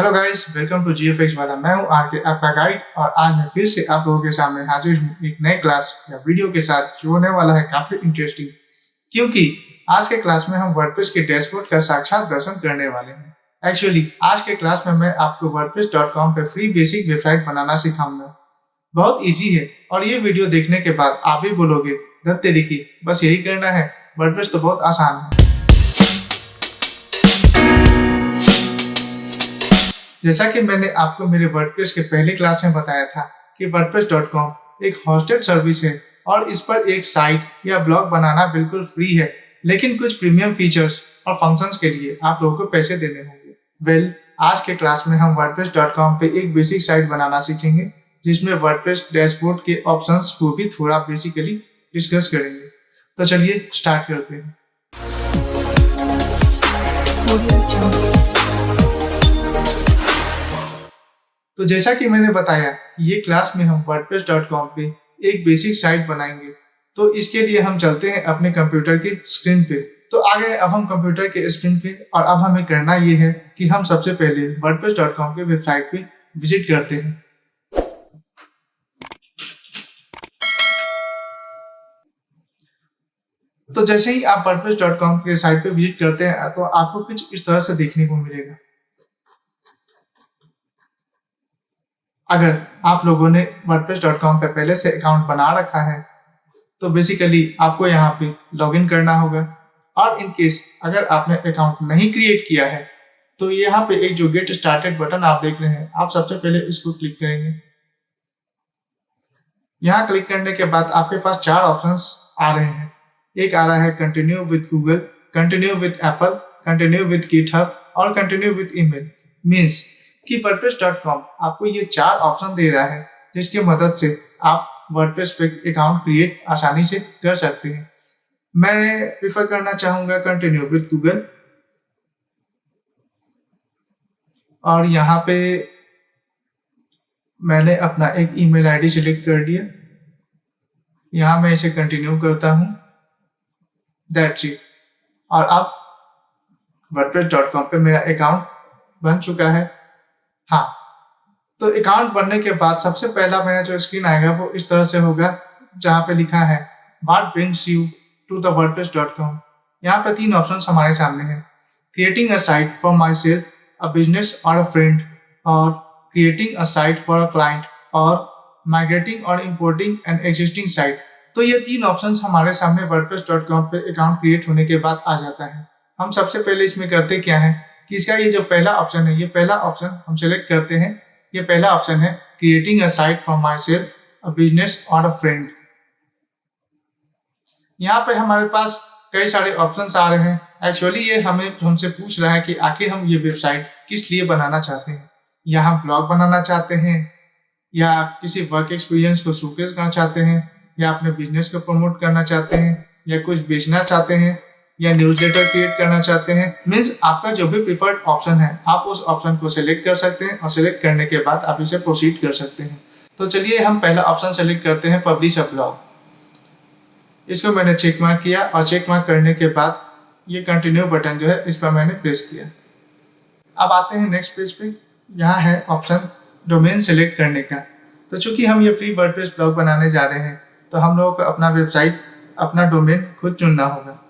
Hello guys, welcome to GFX वाला। मैं हूं आरके, आपका गाइड, और आज मैं फिर से आप लोगों के सामने हाजिर हूं एक नए क्लास या वीडियो के साथ जो होने वाला है काफी इंटरेस्टिंग, क्योंकि आज के क्लास में हम वर्डप्रेस के डैशबोर्ड का साक्षात दर्शन करने वाले हैं। एक्चुअली आज के क्लास में मैं आपको wordpress.com पे फ्री बेसिक वेबसाइट बनाना सिखाऊंगा। बहुत इजी है और ये वीडियो देखने के बाद आप भी बोलोगे धत तेरी की, बस यही करना है, वर्डप्रेस तो बहुत आसान है। जैसा कि मैंने आपको मेरे वर्डप्रेस के पहले क्लास में बताया था कि wordpress.com एक होस्टेड सर्विस है और इस पर एक साइट या ब्लॉग बनाना बिल्कुल फ्री है, लेकिन कुछ प्रीमियम फीचर्स और फंक्शंस के लिए आप लोगों को पैसे देने होंगे। आज के क्लास में हम wordpress.com पे एक बेसिक साइट बनाना सीखेंगे जिसमें वर्डप्रेस डैशबोर्ड के ऑप्शंस को भी थोड़ा बेसिकली डिस्कस करेंगे। तो चलिए स्टार्ट करते हैं। तो जैसा कि मैंने बताया ये क्लास में हम wordpress.com पे एक बेसिक साइट बनाएंगे, तो इसके लिए हम चलते हैं अपने कंप्यूटर की स्क्रीन पे। तो आ गए अब हम कंप्यूटर के स्क्रीन पे, और अब हमें करना ये है कि हम सबसे पहले wordpress.com के वेबसाइट पे विजिट करते हैं। तो जैसे ही आप wordpress.com के साइट पे विजिट करते हैं तो आपको कुछ इस तरह से देखने को मिलेगा। अगर आप लोगों ने wordpress.com पे पहले से अकाउंट बना रखा है तो बेसिकली आपको यहाँ पे लॉगिन करना होगा, और इन केस अगर आपने अकाउंट नहीं क्रिएट किया है तो यहाँ पे एक जो गेट स्टार्टेड बटन आप देख रहे हैं, आप सबसे पहले इसको क्लिक करेंगे। यहाँ क्लिक करने के बाद आपके पास चार ऑप्शंस आ रहे हैं। एक आ रहा है continue with Google, continue with Apple, continue with GitHub और कंटिन्यू विद ईमेल। मीन्स कि wordpress.com आपको ये चार ऑप्शन दे रहा है जिसकी मदद से आप वर्डप्रेस पे अकाउंट क्रिएट आसानी से कर सकते हैं। मैं प्रिफर करना चाहूंगा कंटिन्यू विद गूगल, और यहाँ पे मैंने अपना एक ईमेल आईडी सिलेक्ट कर दिया। यहाँ मैं इसे कंटिन्यू करता हूँ, दैट्स इट। और अब wordpress.com पे मेरा अकाउंट बन चुका है। हाँ, तो अकाउंट बनने के बाद सबसे पहला मेरा जो स्क्रीन आएगा वो इस तरह से होगा, जहाँ पे लिखा है What brings you to the wordpress.com। यहाँ पे तीन ऑप्शंस हमारे सामने हैं, creating a site for my self, a business और अ फ्रेंड, और creating a site for a client, और माइग्रेटिंग और इम्पोर्टिंग एन एग्जिस्टिंग साइट। तो ये तीन ऑप्शंस हमारे सामने wordpress.com पे अकाउंट क्रिएट होने के बाद आ जाता है। हम सबसे पहले इसमें करते क्या है कि इसका ये जो पहला ऑप्शन है, ये पहला ऑप्शन हम सेलेक्ट करते हैं। ये पहला ऑप्शन है creating a site for my self, a business और अ फ्रेंड। यहाँ पे हमारे पास कई सारे ऑप्शंस आ रहे हैं। एक्चुअली ये हमसे पूछ रहा है कि आखिर हम ये वेबसाइट किस लिए बनाना चाहते हैं। या हम ब्लॉग बनाना चाहते हैं, या किसी वर्क एक्सपीरियंस को शोकेस करना चाहते हैं, या अपने बिजनेस को प्रमोट करना चाहते हैं, या कुछ बेचना चाहते हैं, या न्यूज़लेटर क्रिएट करना चाहते हैं। मीन्स आपका जो भी प्रिफर्ड ऑप्शन है आप उस ऑप्शन को सिलेक्ट कर सकते हैं, और सिलेक्ट करने के बाद आप इसे प्रोसीड कर सकते हैं। तो चलिए हम पहला ऑप्शन सेलेक्ट करते हैं, पब्लिश अ ब्लॉग। इसको मैंने चेक मार्क किया, और चेक मार्क करने के बाद ये कंटिन्यू बटन जो है इस पर मैंने प्रेस किया। अब आते हैं नेक्स्ट पेज पे। यहाँ है ऑप्शन डोमेन सेलेक्ट करने का। तो चूंकि हम ये फ्री वर्डप्रेस ब्लॉग बनाने जा रहे हैं तो हम लोगों को अपना वेबसाइट, अपना डोमेन खुद चुनना होगा।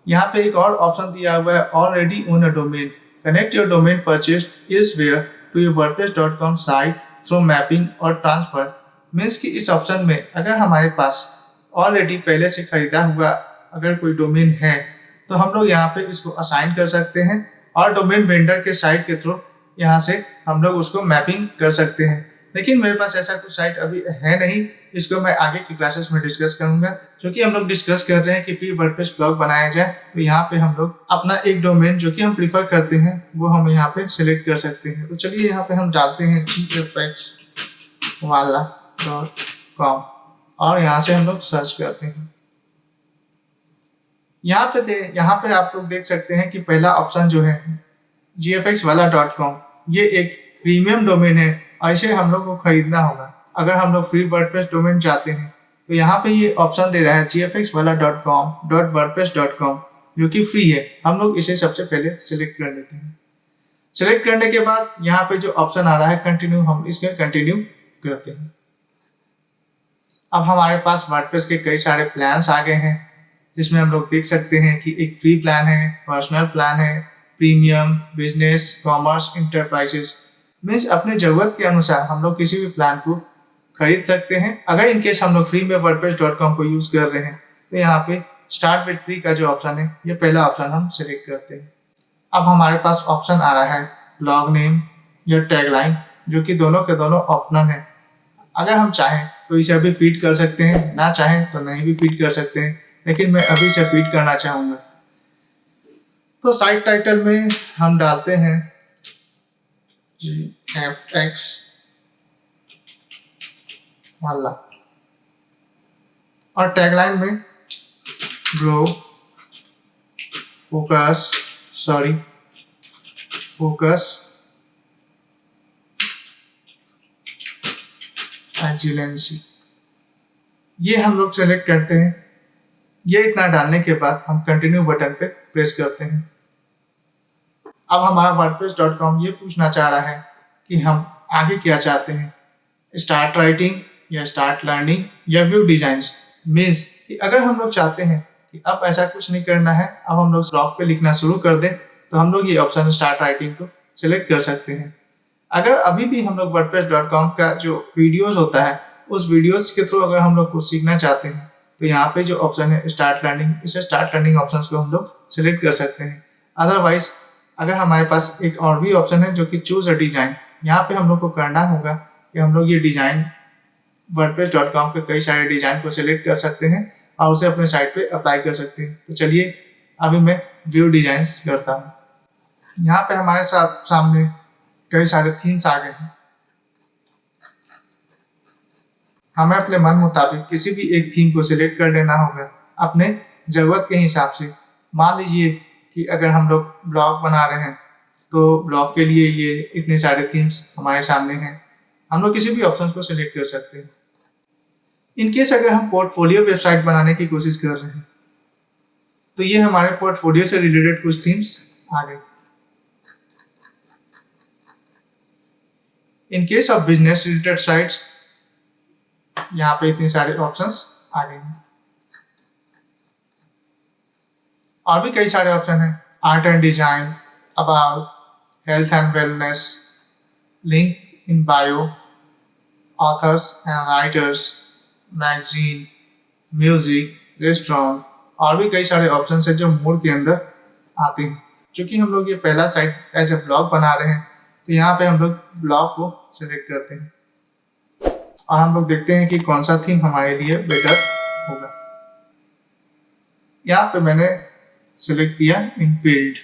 यहाँ पे एक और ऑप्शन दिया हुआ है, already own a domain, connect your domain purchase elsewhere to your wordpress.com site through mapping और ट्रांसफर। मीन्स कि इस ऑप्शन में अगर हमारे पास ऑलरेडी पहले से खरीदा हुआ अगर कोई डोमेन है तो हम लोग यहाँ पे इसको असाइन कर सकते हैं, और डोमेन वेंडर के साइट के थ्रू यहाँ से हम लोग उसको मैपिंग कर सकते हैं। लेकिन मेरे पास ऐसा कुछ साइट अभी है नहीं, इसको मैं आगे की क्लासेस में डिस्कस करूंगा। क्योंकि हम लोग डिस्कस कर रहे हैं कि फ्री वर्डप्रेस ब्लॉग बनाया जाए, तो यहाँ पे हम लोग अपना एक डोमेन जो कि हम प्रीफर करते हैं वो हम यहाँ पे सिलेक्ट कर सकते हैं। तो चलिए यहाँ पे हम डालते हैं gfxwala.com, और यहाँ से हम लोग सर्च करते हैं। यहाँ पे आप लोग देख सकते हैं कि पहला ऑप्शन जो है gfxwala.com, ये एक प्रीमियम डोमेन है और इसे हम लोग को खरीदना होगा। अगर हम लोग फ्री वर्डप्रेस डोमेन चाहते हैं तो यहाँ पे ये ऑप्शन दे रहा है gfxwala.com.wordpress.com, जो कि फ्री है। हम लोग इसे सबसे पहले सिलेक्ट कर लेते हैं। सेलेक्ट करने के बाद यहाँ पे जो ऑप्शन आ रहा है कंटिन्यू, हम इसमें कंटिन्यू करते हैं। अब हमारे पास वर्डप्रेस के कई सारे प्लान्स आ गए हैं, जिसमें हम लोग देख सकते हैं कि एक फ्री प्लान है, पर्सनल प्लान है, premium, business, commerce, enterprises. Means अपने ज़रूरत के अनुसार हम लोग किसी भी प्लान को खरीद सकते हैं। अगर इनकेस हम लोग फ्री में wordpress.com को यूज़ कर रहे हैं तो यहाँ पे स्टार्ट विथ फ्री का जो ऑप्शन है, ये पहला ऑप्शन हम सिलेक्ट करते हैं। अब हमारे पास ऑप्शन आ रहा है ब्लॉग नेम या टैगलाइन, जो कि दोनों के दोनों ऑप्शनल है। अगर हम चाहें तो इसे अभी फीड कर सकते हैं, ना चाहें तो नहीं भी फीड कर सकते हैं, लेकिन मैं अभी इसे फीड करना चाहूँगा। तो साइट टाइटल में हम डालते हैं GFX वाला, और टैगलाइन में ग्रो फोकस एक्सीलेंसी, ये हम लोग सेलेक्ट करते हैं। ये इतना डालने के बाद हम कंटिन्यू बटन पे प्रेस करते हैं। अब हमारा wordpress.com ये पूछना चाह रहा है कि हम आगे क्या चाहते हैं, स्टार्ट राइटिंग या स्टार्ट लर्निंग या व्यू डिजाइन्स। मीन्स कि अगर हम लोग चाहते हैं कि अब ऐसा कुछ नहीं करना है, अब हम लोग ब्लॉग पे लिखना शुरू कर दें, तो हम लोग ये ऑप्शन स्टार्ट राइटिंग को सिलेक्ट कर सकते हैं। अगर अभी भी हम लोग wordpress.com का जो वीडियोस होता है, उस वीडियोस के थ्रू अगर हम लोग कुछ सीखना चाहते हैं, तो यहाँ पे जो ऑप्शन है स्टार्ट लर्निंग, इसे स्टार्ट लर्निंग ऑप्शन को हम लोग सिलेक्ट कर सकते हैं। अदरवाइज अगर हमारे पास एक और भी ऑप्शन है जो कि चूज अ डिजाइन, यहाँ पे हम लोग को करना होगा कि हम लोग ये डिजाइन wordpress.com के कई सारे डिजाइन को सिलेक्ट कर सकते हैं और उसे अपने साइट पे अप्लाई कर सकते हैं। तो चलिए अभी मैं व्यू डिजाइन करता हूँ। यहाँ पे हमारे सामने कई सारे थीम्स आ गए हैं। हमें अपने मन मुताबिक किसी भी एक थीम को सिलेक्ट कर लेना होगा अपने ज़रूरत के हिसाब से। मान लीजिए कि अगर हम लोग ब्लॉग बना रहे हैं तो ब्लॉग के लिए ये इतने सारे थीम्स हमारे सामने हैं, हम लोग किसी भी ऑप्शन को सिलेक्ट कर सकते हैं। इनकेस अगर हम पोर्टफोलियो वेबसाइट बनाने की कोशिश कर रहे हैं तो ये हमारे पोर्टफोलियो से रिलेटेड कुछ थीम्स आ गए। In case of business related sites, यहाँ पे इतने सारे ऑप्शंस आ गए हैं। और भी कई सारे ऑप्शन हैं, art and design, about, health and wellness, link in bio, authors and writers, magazine, music, restaurant, और भी कई सारे ऑप्शन हैं जो मूड के अंदर आते हैं। क्योंकि हम लोग ये पहला साइट एज ए ब्लॉग बना रहे हैं, तो यहाँ पे हम लोग ब्लॉग को सिलेक्ट करते हैं और हम लोग देखते हैं कि कौन सा थीम हमारे लिए बेटर होगा। यहाँ पे मैंने सिलेक्ट किया इनफील्ड।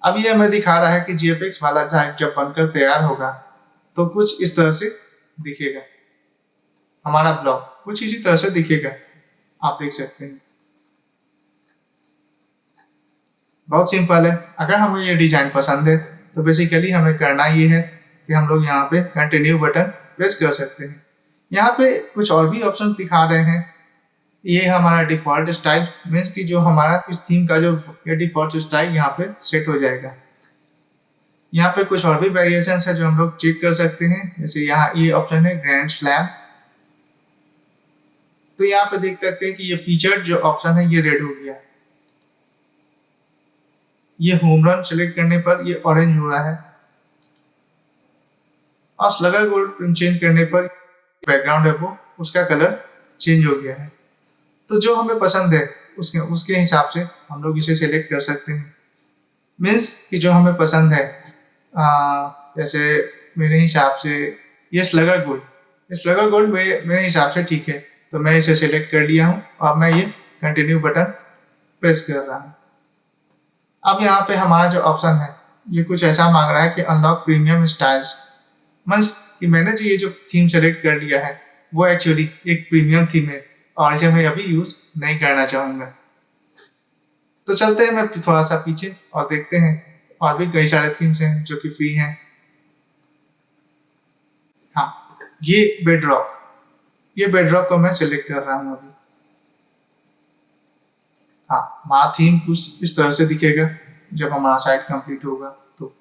अब ये हमें दिखा रहा है कि GFX वाला साइट जब बनकर तैयार होगा तो कुछ इस तरह से दिखेगा। हमारा ब्लॉग कुछ इसी तरह से दिखेगा, आप देख सकते हैं। बहुत सिंपल है। अगर हमें ये डिजाइन पसंद है तो बेसिकली हमें करना ये है कि हम लोग यहाँ पे कंटिन्यू बटन प्रेस कर सकते हैं। यहाँ पे कुछ और भी ऑप्शन दिखा रहे हैं। ये हमारा डिफॉल्ट स्टाइल, मीन्स कि जो हमारा इस थीम का जो ये डिफॉल्ट स्टाइल यहाँ पे सेट हो जाएगा। यहाँ पे कुछ और भी वेरिएशन है जो हम लोग चेक कर सकते हैं। जैसे यहाँ ये ऑप्शन है ग्रैंड स्लैम, तो यहाँ पे देख सकते हैं कि ये फीचर्ड जो ऑप्शन है ये रेड हो गया। ये होम रन सेलेक्ट करने पर ये ऑरेंज हो रहा है और स्लगर गोल्ड चेंज करने पर बैकग्राउंड है वो उसका कलर चेंज हो गया है। तो जो हमें पसंद है उसके हिसाब से हम लोग इसे सेलेक्ट कर सकते हैं। मीन्स कि जो हमें पसंद है, जैसे मेरे हिसाब से ये स्लगर गोल्ड मेरे हिसाब से ठीक है, तो मैं इसे सेलेक्ट कर लिया हूँ और मैं ये कंटिन्यू बटन प्रेस कर रहा हूँ। अब यहाँ पे हमारा जो ऑप्शन है ये कुछ ऐसा मांग रहा है कि अनलॉक प्रीमियम स्टाइल्स। मीन्स कि मैंने जो ये जो थीम सेलेक्ट कर लिया है वो एक्चुअली एक प्रीमियम थीम है और इसे मैं अभी यूज नहीं करना चाहूँगा। तो चलते हैं मैं थोड़ा सा पीछे और देखते हैं और भी कई सारे थीम्स हैं जो कि फ्री हैं। हाँ, ये बेडरॉक को मैं सिलेक्ट कर रहा हूँ अभी। हाँ, हमारा थीम कुछ इस तरह से दिखेगा जब हमारा साइट कंप्लीट होगा तो।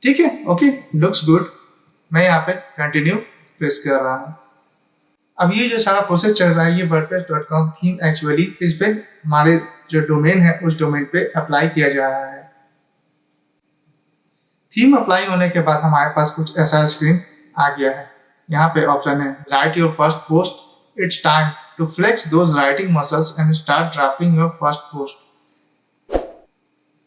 ठीक है, ओके, लुक्स गुड। मैं यहाँ पे कंटिन्यू प्रेस कर रहा हूँ। अब ये जो सारा प्रोसेस चल रहा है, ये wordpress.com थीम एक्चुअली इस पे हमारे जो डोमेन है उस डोमेन पे अप्लाई किया जा रहा है। थीम अप्लाई होने के बाद हमारे पास कुछ ऐसा स्क्रीन आ गया है। यहाँ पे ऑप्शन है write your first post, it's time to flex those writing muscles and start drafting your first post.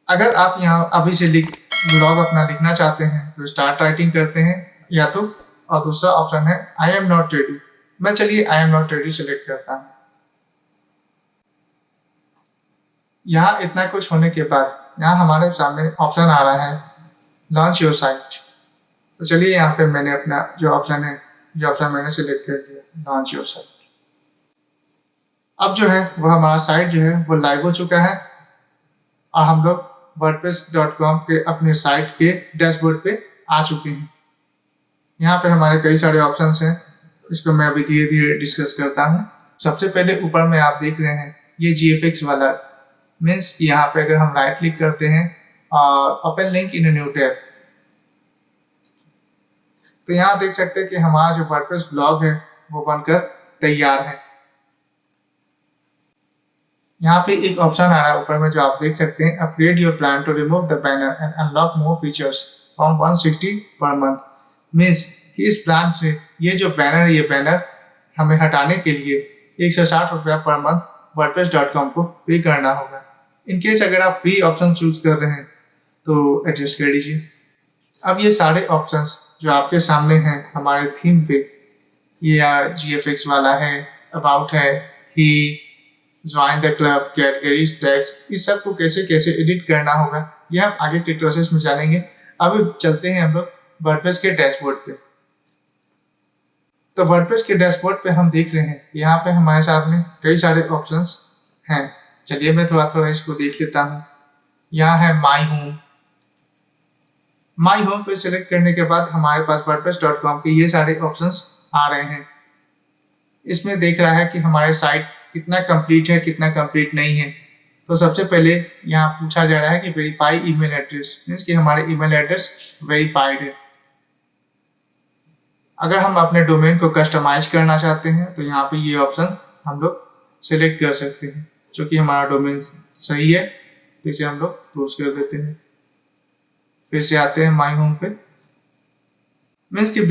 अगर आप यहाँ अभी से ब्लॉग अपना लिखना चाहते हैं तो स्टार्ट राइटिंग करते हैं, या तो और दूसरा ऑप्शन है आई एम नॉट रेडी। मैं चलिए I am not ready select करता हूँ। यहाँ इतना कुछ होने के बाद यहाँ हमारे सामने ऑप्शन आ रहा है लॉन्च योर साइट। तो चलिए यहाँ पे मैंने अपना जो ऑप्शन है, ये ऑप्शन मैंने सिलेक्ट कर दिया, लॉन्च योर साइट। अब जो है वो हमारा साइट जो है वो लाइव हो चुका है और हम लोग wordpress.com के अपने साइट के डैशबोर्ड पे आ चुके हैं। यहाँ पे हमारे कई सारे ऑप्शंस हैं, इसको मैं अभी धीरे धीरे डिस्कस करता हूँ। सबसे पहले ऊपर में आप देख रहे हैं ये GFX वाला, मीन्स यहाँ पे अगर हम राइट क्लिक करते हैं और open link in new tab, तो यहाँ देख सकते हैं कि हमारा जो वर्डप्रेस ब्लॉग है वो बनकर तैयार है। यहाँ पे एक ऑप्शन आ रहा है ऊपर में जो आप देख सकते हैं, upgrade your plan to remove the banner and unlock more features from 160 per month. Means कि इस प्लान से ये जो बैनर है, ये बैनर हमें हटाने के लिए 160 रुपया पर मंथ wordpress.com को पे करना होगा। इनकेस अगर आप फ्री ऑप्शन चूज कर रहे हैं तो एडजस्ट कर लीजिए। अब ये सारे ऑप्शंस जो आपके सामने हैं हमारे थीम पे, ये GFX वाला है, अबाउट है, ही, join the club, categories, text, इस सब को कैसे कैसे एडिट करना होगा ये हम आगे के प्रोसेस में जानेंगे। अभी चलते हैं हम लोग वर्डप्रेस के डैशबोर्ड पे। तो वर्डप्रेस के डैशबोर्ड पे हम देख रहे हैं यहाँ पे हमारे सामने कई सारे ऑप्शंस हैं। चलिए मैं थोड़ा थोड़ा इसको देख लेता हूँ। यहाँ है माई होम। माई होम पे सिलेक्ट करने के बाद हमारे पास wordpress.com के ये सारे ऑप्शंस आ रहे हैं। इसमें देख रहा है कि हमारे साइट कितना कंप्लीट है, कितना कंप्लीट नहीं है। तो सबसे पहले यहाँ पूछा जा रहा है कि वेरीफाई ईमेल एड्रेस, मीन्स कि हमारे ईमेल एड्रेस वेरीफाइड है। अगर हम अपने डोमेन को कस्टमाइज करना चाहते हैं तो यहाँ पे ये ऑप्शन हम लोग सिलेक्ट कर सकते हैं। जो कि हमारा डोमेन सही है तो इसे हम लोग क्लोज कर देते हैं। फिर से आते हैं माई होम पे। मीन्स कि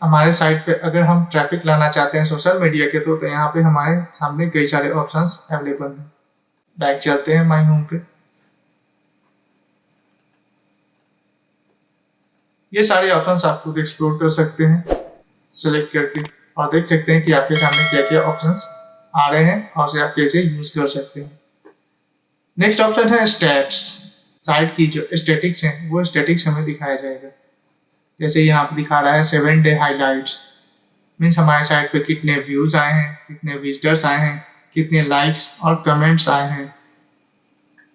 हमारे साइट पे अगर हम ट्रैफिक लाना चाहते हैं सोशल मीडिया के तो यहाँ पे हमारे सामने कई सारे ऑप्शंस अवेलेबल हैं। बैक चलते हैं माई होम पे। ये सारे ऑप्शंस आप खुद एक्सप्लोर कर सकते हैं सिलेक्ट करके, और देख सकते हैं कि आपके सामने क्या क्या ऑप्शंस आ रहे हैं और उसे आप कैसे यूज कर सकते हैं। नेक्स्ट ऑप्शन है स्टैट्स। साइट की जो स्टैटिक्स हैं वो स्टैटिक्स हमें दिखाया जाएगा। जैसे यहाँ पे दिखा रहा है 7 डे हाइलाइट्स, मीन्स हमारे साइट पे कितने व्यूज आए हैं, कितने विजिटर्स आए हैं, कितने लाइक्स और कमेंट्स आए हैं।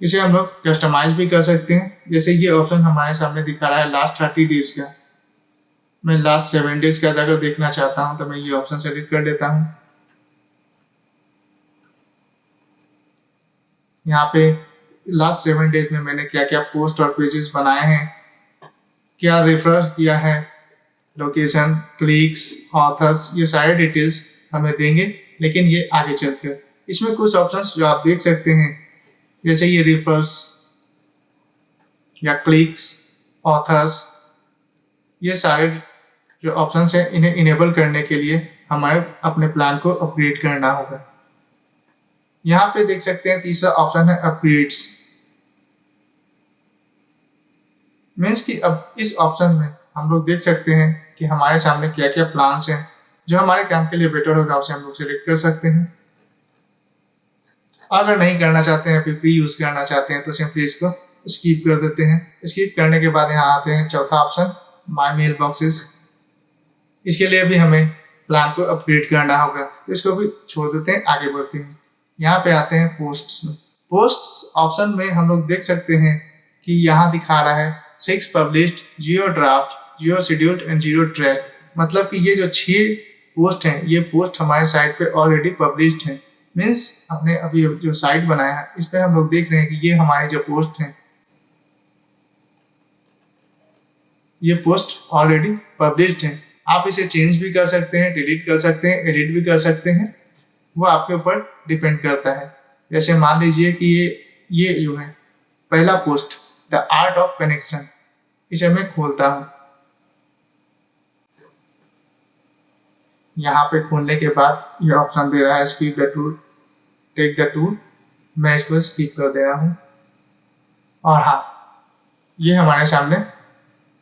इसे हम लोग कस्टमाइज भी कर सकते हैं। जैसे ये ऑप्शन हमारे सामने दिखा रहा है लास्ट 30 डेज का, मैं लास्ट 7 डेज का अगर देखना चाहता हूँ तो मैं ये ऑप्शन सेलेक्ट कर देता हूँ। यहाँ पे लास्ट 7 डेज में मैंने क्या क्या पोस्ट और पेजेस बनाए हैं, क्या रेफर किया है, लोकेशन, क्लिक्स, ऑथर्स, ये सारे डिटेल्स हमें देंगे। लेकिन ये आगे चलकर इसमें कुछ ऑप्शंस जो आप देख सकते हैं, जैसे ये रेफर्स या क्लिक्स, ऑथर्स, ये सारे जो ऑप्शंस हैं इन्हें इनेबल करने के लिए हमारे अपने प्लान को अपग्रेड करना होगा। यहाँ पे देख सकते हैं तीसरा ऑप्शन है अपग्रेड्स। मीन्स कि अब इस ऑप्शन में हम लोग देख सकते हैं कि हमारे सामने क्या क्या प्लान्स हैं जो हमारे काम के लिए बेटर होगा, उसे हम लोग सिलेक्ट कर सकते हैं। अगर नहीं करना चाहते हैं, फिर फ्री यूज करना चाहते हैं तो सिंपली इसको स्किप कर देते हैं। स्किप करने के बाद यहाँ आते हैं चौथा ऑप्शन माई मेल बॉक्सेस। इसके लिए भी हमें प्लान को अपग्रेड करना होगा तो इसको भी छोड़ देते हैं, आगे बढ़ते हैं। यहाँ पे आते हैं पोस्ट्स में। पोस्ट्स ऑप्शन में हम लोग देख सकते हैं कि यहाँ दिखा रहा है 6 published, 0 draft, 0 scheduled and 0 track. मतलब कि ये जो 6 पोस्ट हैं ये पोस्ट हमारे साइट पे ऑलरेडी पब्लिश्ड हैं। मीन्स हमने अभी जो साइट बनाया है इस पे हम लोग देख रहे हैं कि ये हमारे जो पोस्ट हैं, ये पोस्ट ऑलरेडी पब्लिश्ड है। आप इसे चेंज भी कर सकते हैं, डिलीट कर सकते हैं, एडिट भी कर सकते हैं, वो आपके ऊपर डिपेंड करता है। जैसे मान लीजिए कि ये जो है पहला post, the art of connection, इसे मैं खोलता हूँ। यहाँ पे खोलने के बाद ये ऑप्शन दे रहा है skip the tool, take the tool, मैं इसको स्किप कर दे रहा हूँ। और हाँ, ये हमारे सामने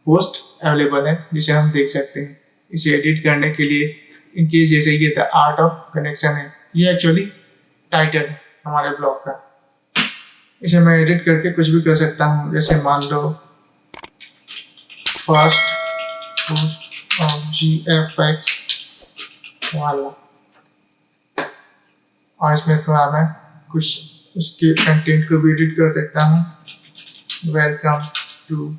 पोस्ट अवेलेबल है जिसे हम देख सकते हैं। इसे एडिट करने के लिए इनके जैसे ये द आर्ट ऑफ कनेक्शन है, ये एक्चुअली टाइटल है हमारे ब्लॉग का। इसे मैं एडिट करके कुछ भी कर सकता हूँ, जैसे मान लो फर्स्ट पोस्ट ऑफ GFX वाला, और इसमें थोड़ा मैं कुछ उसके कंटेंट को भी एडिट कर सकता हूँ। वेलकम टू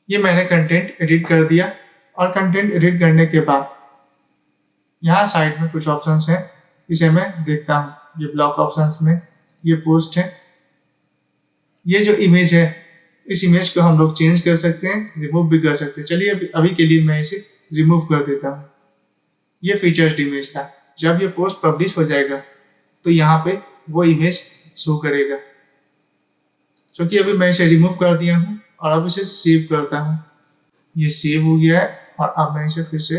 ये मैंने कंटेंट एडिट कर दिया। और कंटेंट एडिट करने के बाद यहाँ साइड में कुछ ऑप्शंस हैं, इसे मैं देखता हूँ। ये ब्लॉक ऑप्शंस में ये पोस्ट है, ये जो इमेज है इस इमेज को हम लोग चेंज कर सकते हैं, रिमूव भी कर सकते हैं। चलिए अभी के लिए मैं इसे रिमूव कर देता हूँ। ये फीचर्ड इमेज था, जब ये पोस्ट पब्लिश हो जाएगा तो यहाँ पे वो इमेज शो करेगा। क्योंकि अभी मैं इसे रिमूव कर दिया हूँ और अब इसे सेव करता हूँ। ये सेव हो गया है और अब मैं इसे फिर से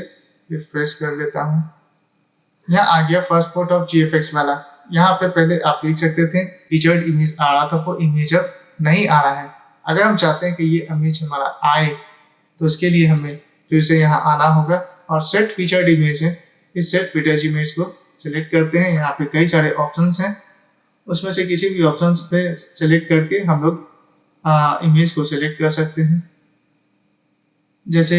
रिफ्रेश कर लेता हूँ। यहाँ आ गया फर्स्ट पोस्ट ऑफ GFX वाला। यहाँ पे पहले आप देख सकते थे फीचर्ड इमेज आ रहा था, वो इमेज अब नहीं आ रहा है। अगर हम चाहते हैं कि ये इमेज हमारा आए तो उसके लिए हमें फिर से यहाँ आना होगा और सेट फीचर्ड इमेज है, इस सेट फीचर्ड इमेज को सिलेक्ट करते हैं। यहाँ पे कई सारे ऑप्शंस हैं, उसमें से किसी भी ऑप्शंस पे सिलेक्ट करके हम लोग इमेज को सिलेक्ट कर सकते हैं। जैसे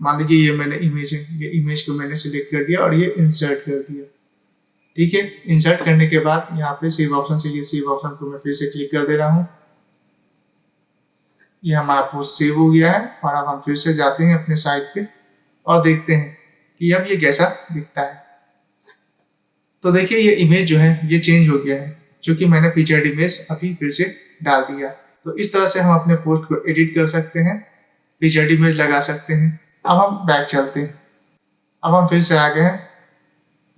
मान लीजिए ये मैंने इमेज है, ये इमेज को मैंने सिलेक्ट कर दिया और ये इंसर्ट कर दिया। ठीक है, इंसर्ट करने के बाद यहाँ पे सेव ऑप्शन से ये सेव ऑप्शन को मैं फिर से क्लिक कर दे रहा हूँ। ये हमारा पोस्ट सेव हो गया है और अब हम फिर से जाते हैं अपने साइट पे और देखते हैं कि अब ये कैसा दिखता है। तो देखिए ये इमेज जो है ये चेंज हो गया है, क्योंकि मैंने फीचर्ड इमेज अभी फिर से डाल दिया। तो इस तरह से हम अपने पोस्ट को एडिट कर सकते हैं, फीचर्ड इमेज लगा सकते हैं। अब हम बैक चलते हैं। अब हम फिर से आ गए हैं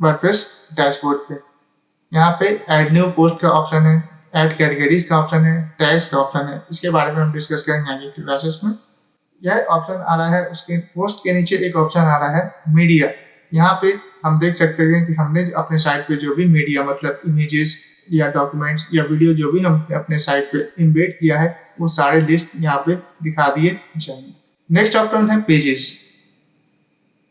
वर्डप्रेस डैशबोर्ड पे। यहाँ पे ऐड न्यू पोस्ट का ऑप्शन है, ऐड कैटेगरीज का ऑप्शन है, टैग्स का ऑप्शन है। इसके बारे में हम डिस्कस करेंगे आगे की क्लासेस में। यह ऑप्शन आ रहा है, उसके पोस्ट के नीचे एक ऑप्शन आ रहा है मीडिया। यहाँ पे हम देख सकते हैं कि हमने अपने साइट पे जो भी मीडिया मतलब इमेजेस या डॉक्यूमेंट्स या वीडियो जो भी हमने अपने साइट पे इम्बेड किया है वो सारे लिस्ट यहाँ पे दिखा दिए जाएंगे। नेक्स्ट ऑप्शन है पेजेस,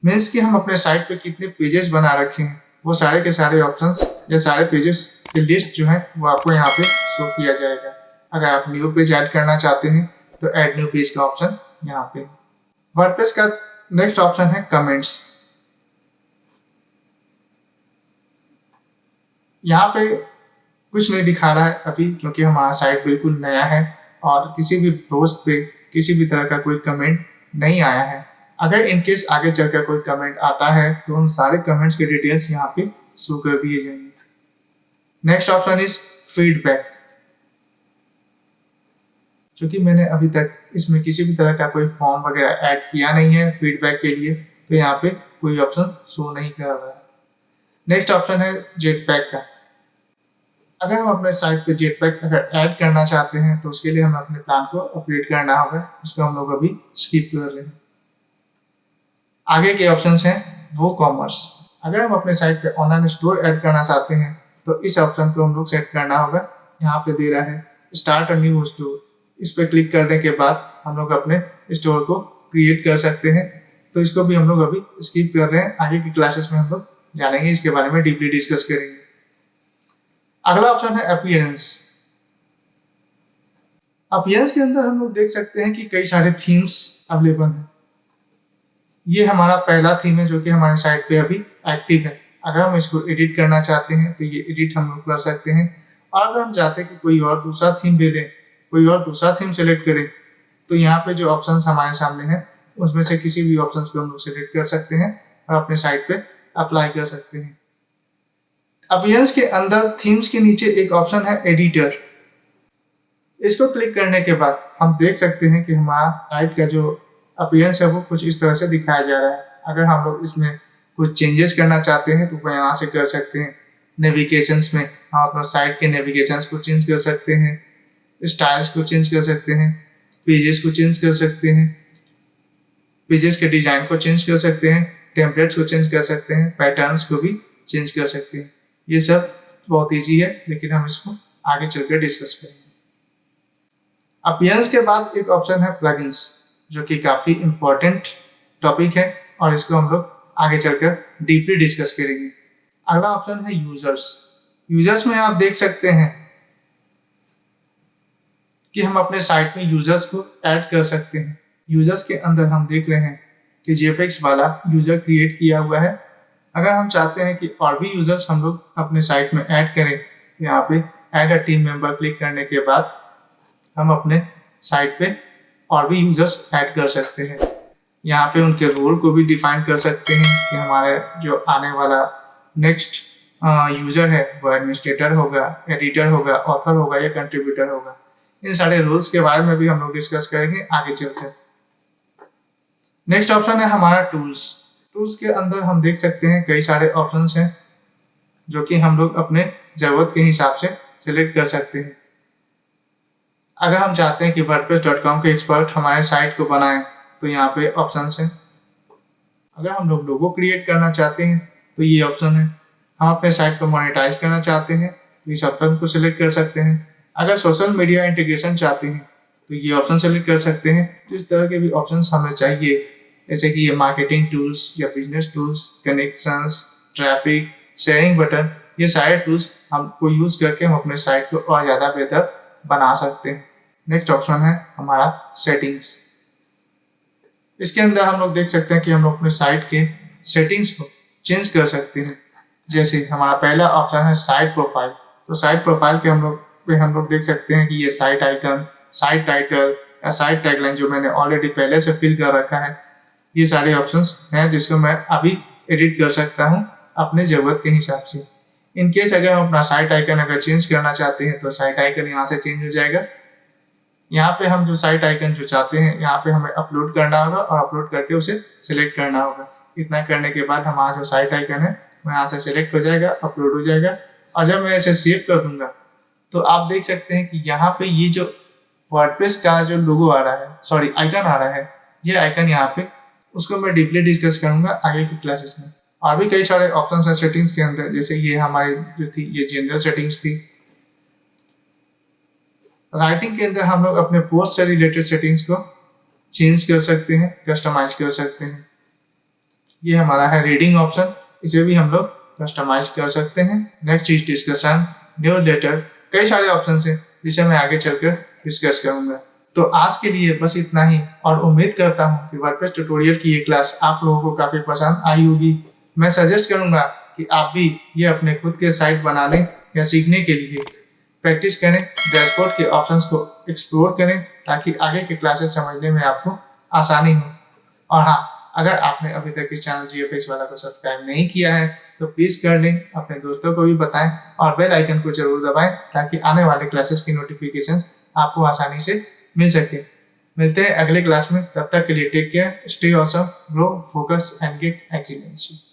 मीन्स कि हम अपने साइट पे कितने पेजेस बना रखे हैं वो सारे के सारे ऑप्शंस या सारे पेजेस की लिस्ट जो है वो आपको यहाँ पे शो किया जाएगा। अगर आप न्यू पेज ऐड करना चाहते हैं तो ऐड न्यू पेज का ऑप्शन यहाँ पे। वर्डप्रेस का नेक्स्ट ऑप्शन है कमेंट्स। यहाँ पे कुछ नहीं दिखा रहा है अभी, क्योंकि हमारा साइट बिल्कुल नया है और किसी भी पोस्ट पे किसी भी तरह का कोई कमेंट नहीं आया है। अगर इनकेस आगे चलकर कोई कमेंट आता है तो उन सारे कमेंट्स के डिटेल्स यहाँ पे शो कर दिए जाएंगे। Next option is feedback. क्योंकि मैंने अभी तक इसमें किसी भी तरह का कोई फॉर्म वगैरह ऐड किया नहीं है फीडबैक के लिए, तो यहाँ पे कोई ऑप्शन शो नहीं कर रहा है। नेक्स्ट ऑप्शन है जेटपैक का। अगर हम अपने साइट पे जेटपैक अगर ऐड करना चाहते हैं तो उसके लिए हमें अपने प्लान को अपडेट करना होगा, उसको हम लोग अभी स्किप कर रहे हैं। आगे के ऑप्शंस हैं वो कॉमर्स। अगर हम अपने साइट पे ऑनलाइन स्टोर ऐड करना चाहते हैं तो इस ऑप्शन को हम लोग सेट करना होगा। यहाँ पे दे रहा है स्टार्ट अ न्यू स्टोर, इस पर क्लिक करने के बाद हम लोग अपने स्टोर को क्रिएट कर सकते हैं। तो इसको भी हम लोग अभी स्किप कर रहे हैं, आगे की क्लासेस में हम लोग जानेंगे, इसके बारे में डीपली डिस्कस करेंगे। अगला ऑप्शन है अपीयरेंस। अपीयरेंस के अंदर हम लोग देख सकते हैं कि कई सारे थीम्स अवेलेबल हैं। ये हमारा पहला थीम है जो कि हमारे साइट पे अभी एक्टिव है। अगर हम इसको एडिट करना चाहते हैं तो ये एडिट हम लोग कर सकते हैं। और अगर हम चाहते हैं कि कोई और दूसरा थीम ले लें, कोई और दूसरा थीम सेलेक्ट करें, तो यहाँ पे जो ऑप्शंस हमारे सामने हैं उसमें से किसी भी ऑप्शंस को हम लोग सेलेक्ट कर सकते हैं और अपने साइट पे अप्लाई कर सकते हैं। अपीयरेंस के अंदर थीम्स के नीचे एक ऑप्शन है एडिटर। इसको क्लिक करने के बाद हम देख सकते हैं कि हमारा साइट का जो अपीयरेंस है वो कुछ इस तरह से दिखाया जा रहा है। अगर हम लोग इसमें कुछ चेंजेस करना चाहते हैं तो वो यहाँ से कर सकते हैं। नेविगेशंस में हम अपना साइट के नेविगेशंस को चेंज कर सकते हैं, स्टाइल्स को चेंज कर सकते हैं, पेजेस को चेंज कर सकते हैं, पेजेस के डिजाइन को चेंज कर सकते हैं, टेम्पलेट्स को चेंज कर सकते हैं, पैटर्न्स को भी चेंज कर सकते हैं। ये सब बहुत ईजी है, लेकिन हम इसको आगे चलकर डिस्कस करेंगे। अपीयरेंस के बाद एक ऑप्शन है प्लगइन्स, जो कि काफी इंपॉर्टेंट टॉपिक है और इसको हम लोग आगे चलकर डीपली डिस्कस करेंगे। अगला ऑप्शन है यूजर्स। यूजर्स में आप देख सकते हैं कि हम अपने साइट में यूजर्स को ऐड कर सकते हैं। यूजर्स के अंदर हम देख रहे हैं कि GFX वाला यूजर क्रिएट किया हुआ है। अगर हम चाहते हैं कि और भी यूजर्स हम लोग अपने साइट में ऐड करें, यहाँ पे add a team member click करने के बाद हम अपने साइट पे और भी यूजर्स ऐड कर सकते हैं। यहाँ पे उनके रोल को भी डिफाइन कर सकते हैं कि हमारे जो आने वाला नेक्स्ट यूजर है वो एडमिनिस्ट्रेटर होगा, एडिटर होगा, ऑथर होगा या कंट्रीब्यूटर होगा। इन सारे रूल्स के बारे में भी हम लोग डिस्कस करेंगे आगे चलकर। नेक्स्ट ऑप्शन है हमारा टूल्स। टूल्स के अंदर हम देख सकते हैं कई सारे ऑप्शंस हैं जो कि हम लोग अपने जरूरत के हिसाब से सिलेक्ट कर सकते हैं। अगर हम चाहते हैं कि wordpress.com के एक्सपर्ट हमारे साइट को बनाएं तो यहाँ पे ऑप्शंस हैं। अगर हम लोग लोगो क्रिएट करना चाहते हैं तो ये ऑप्शन है। हम अपने साइट को मोनेटाइज करना चाहते हैं तो इस ऑप्शन को सिलेक्ट कर सकते हैं। अगर सोशल मीडिया इंटीग्रेशन चाहते हैं तो ये ऑप्शन सेलेक्ट कर सकते हैं। जिस तरह के भी ऑप्शंस हमें चाहिए, जैसे कि ये मार्केटिंग टूल्स या business tools, connections, traffic, sharing button, ये सारे टूल्स हमको यूज करके हम अपने साइट को और ज़्यादा बेहतर बना सकते हैं। नेक्स्ट ऑप्शन है हमारा सेटिंग्स। इसके अंदर हम लोग देख सकते हैं कि हम लोग अपने साइट के सेटिंग्स को चेंज कर सकते हैं। जैसे हमारा पहला ऑप्शन है साइट प्रोफाइल। तो साइट प्रोफाइल के हम लोग देख सकते हैं कि ये साइट आइकन, साइट टाइटल या साइट टैगलाइन जो मैंने ऑलरेडी पहले से फिल कर रखा है, ये सारे ऑप्शंस हैं जिसको मैं अभी एडिट कर सकता हूँ अपने ज़रूरत के हिसाब से। इन केस अगर हम अपना साइट आइकन अगर चेंज करना चाहते हैं तो साइट आइकन यहाँ से चेंज हो जाएगा। यहाँ पे हम जो साइट आइकन जो चाहते हैं यहाँ पे हमें अपलोड करना होगा और अपलोड करके उसे सिलेक्ट करना होगा। इतना करने के बाद हमारा जो साइट आइकन है वो यहाँ से सिलेक्ट हो जाएगा, अपलोड हो जाएगा। और जब मैं इसे सेव कर दूंगा तो आप देख सकते हैं कि यहाँ पे ये जो वर्डप्रेस का जो लोगो आ रहा है, सॉरी आइकन आ रहा है, ये आइकन यहाँ पे, उसको मैं डीपली डिस्कस करूंगा आगे की क्लासेस में। और भी कई सारे ऑप्शंस हैं सेटिंग्स के अंदर, जैसे ये हमारी जो थी ये जनरल सेटिंग्स थी। राइटिंग के अंदर हम लोग अपने पोस्ट से रिलेटेड सेटिंग्स को चेंज कर सकते हैं, कस्टमाइज कर सकते हैं। ये हमारा है रीडिंग ऑप्शन, इसे भी हम लोग कस्टमाइज कर सकते हैं। नेक्स्ट चीज डिस्कशन, न्यूज़लेटर, कई सारे ऑप्शन हैं जिसे मैं आगे चलकर डिस्कस करूंगा। तो आज के लिए बस इतना ही, और उम्मीद करता हूँ कि वर्डप्रेस ट्यूटोरियल की ये क्लास आप लोगों को काफी पसंद आई होगी। मैं सजेस्ट करूंगा कि आप भी ये अपने खुद के साइट बनाने या सीखने के लिए प्रैक्टिस करें, डैशबोर्ड के ऑप्शंस को एक्सप्लोर करें ताकि आगे के क्लासेस समझने में आपको आसानी हो। और हाँ, अगर आपने अभी तक इस चैनल GFX वाला को सब्सक्राइब नहीं किया है तो प्लीज कर लें, अपने दोस्तों को भी बताएं और बेल आइकन को जरूर दबाएं ताकि आने वाले क्लासेस की नोटिफिकेशन आपको आसानी से मिल सके। मिलते हैं अगले क्लास में, तब तक के लिए take care, stay awesome, grow, focus and get excellency.